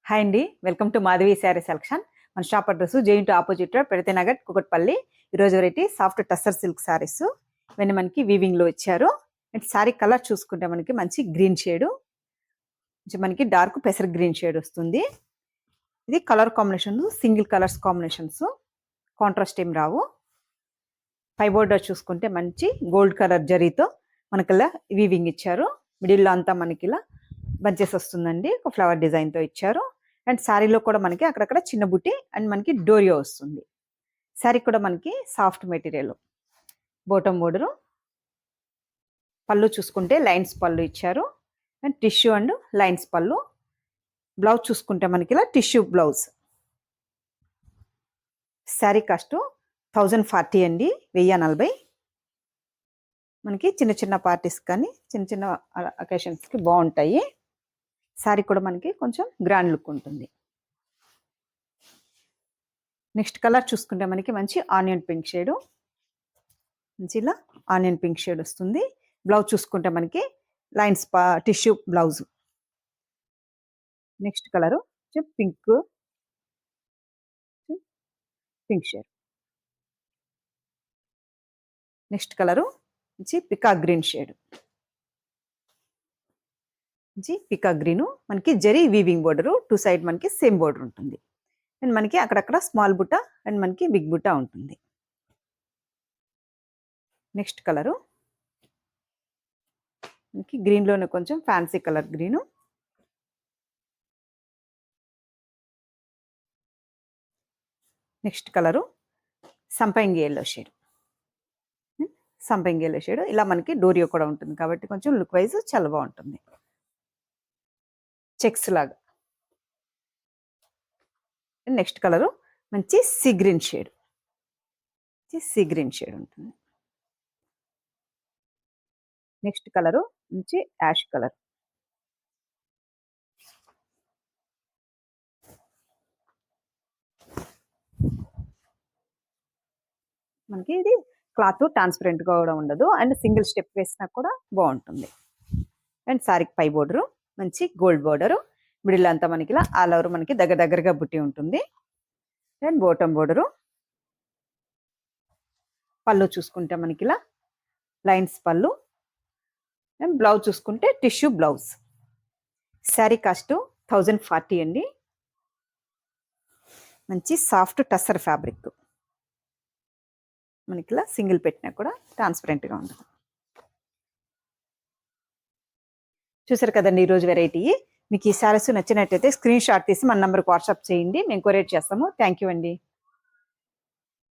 Hi అండి, welcome to Madhavi sari selection. మన shop address JNT opposite road, Pratinagar, Kukatpally. ఈరోజు variety soft tussar silk saris ఇవన్నీ మనకి వీవింగ్ లో ఇచ్చారు. అండ్ శారీ కలర్ చూసుకుంటే మనకి మంచి గ్రీన్ షేడ్, మనకి డార్క్ పెసర్ గ్రీన్ షేడ్ వస్తుంది. ఇది colour combination, single colours combinations, contrast ఏం రావు. పై బోర్డర్ చూసుకుంటే మంచి గోల్డ్ కలర్ జరీతో మనకి ఇలా వీవింగ్ ఇచ్చారు. మిడిల్లో అంతా మనకి ఇలా బంచెస్ వస్తుందండి, ఒక ఫ్లవర్ డిజైన్ తో ఇచ్చారు. అండ్ శారీలో కూడా మనకి అక్కడక్కడ చిన్న బుట్టి అండ్ మనకి డోరియో వస్తుంది. శారీ కూడా మనకి సాఫ్ట్ మెటీరియల్, బోటం బోర్డరు. పళ్ళు చూసుకుంటే లైన్స్ పళ్ళు ఇచ్చారు, అండ్ టిష్యూ అండ్ లైన్స్ పళ్ళు. బ్లౌజ్ చూసుకుంటే మనకి ఇలా టిష్యూ బ్లౌజ్. శారీ కాస్ట్ 1040 అండి, 1040. మనకి చిన్న చిన్న పార్టీస్ కానీ చిన్న చిన్న అకేషన్స్కి బాగుంటాయి. శారీ కూడా మనకి కొంచెం గ్రాండ్ లుక్ ఉంటుంది. నెక్స్ట్ కలర్ చూసుకుంటే మనకి మంచి ఆనియన్ పింక్ షేడ్, మంచి ఇలా ఆనియన్ పింక్ షేడ్ వస్తుంది. బ్లౌజ్ చూసుకుంటే మనకి lines tissue blouse. Next colour pink pink shade. Next colour మంచి పికా గ్రీన్ షేడ్, పికా గ్రీన్. మనకి zari weaving border, two side మనకి సేమ్ బోర్డర్ ఉంటుంది. అండ్ మనకి అక్కడక్కడ స్మాల్ బుట్ట అండ్ మనకి బిగ్ బుట్ట ఉంటుంది. నెక్స్ట్ కలరు మనకి గ్రీన్లోనే కొంచెం fancy colour green. Next colour సంపంగి ఎల్లో షేడ్, సంపంగి ఎల్లో షేడ్. ఇలా మనకి డోరియో కూడా ఉంటుంది కాబట్టి కొంచెం లుక్ వైజ్ చాలా బాగుంటుంది, చెక్స్ లాగా. నెక్స్ట్ కలరు మంచి sea green shade, sea green shade ఉంటుంది. నెక్స్ట్ కలరు మంచి యాష్ కలర్. మనకి ఇది క్లాత్ ట్రాన్స్పరెంట్ గా కూడా ఉండదు, అండ్ సింగిల్ స్టెప్ వేసినా కూడా బాగుంటుంది. అండ్ శారీకి పై బోర్డరు మంచి గోల్డ్ బోర్డరు, మిడిల్ అంతా మనకి ఇలా ఆల్ ఓవర్ మనకి దగ్గరగా బుట్టి ఉంటుంది. And bottom border. పళ్ళు చూసుకుంటే మనకి ఇలా లైన్స్ పళ్ళు, అండ్ బ్లౌజ్ చూసుకుంటే టిష్యూ బ్లౌజ్. శారీ కాస్ట్ 1040 అండి. మంచి సాఫ్ట్ టస్సర్ ఫ్యాబ్రిక్, మనకి ఇలా సింగిల్ పెట్టినా కూడా ట్రాన్స్పరెంట్గా ఉండదు. చూసారు కదండి ఈరోజు వెరైటీ. మీకు ఈ శారీస్ నచ్చినట్టయితే స్క్రీన్ షాట్ తీసి మన నెంబర్కి వాట్సాప్ చేయండి, మేము కొరియర్ చేస్తాము. థ్యాంక్ యూ అండి.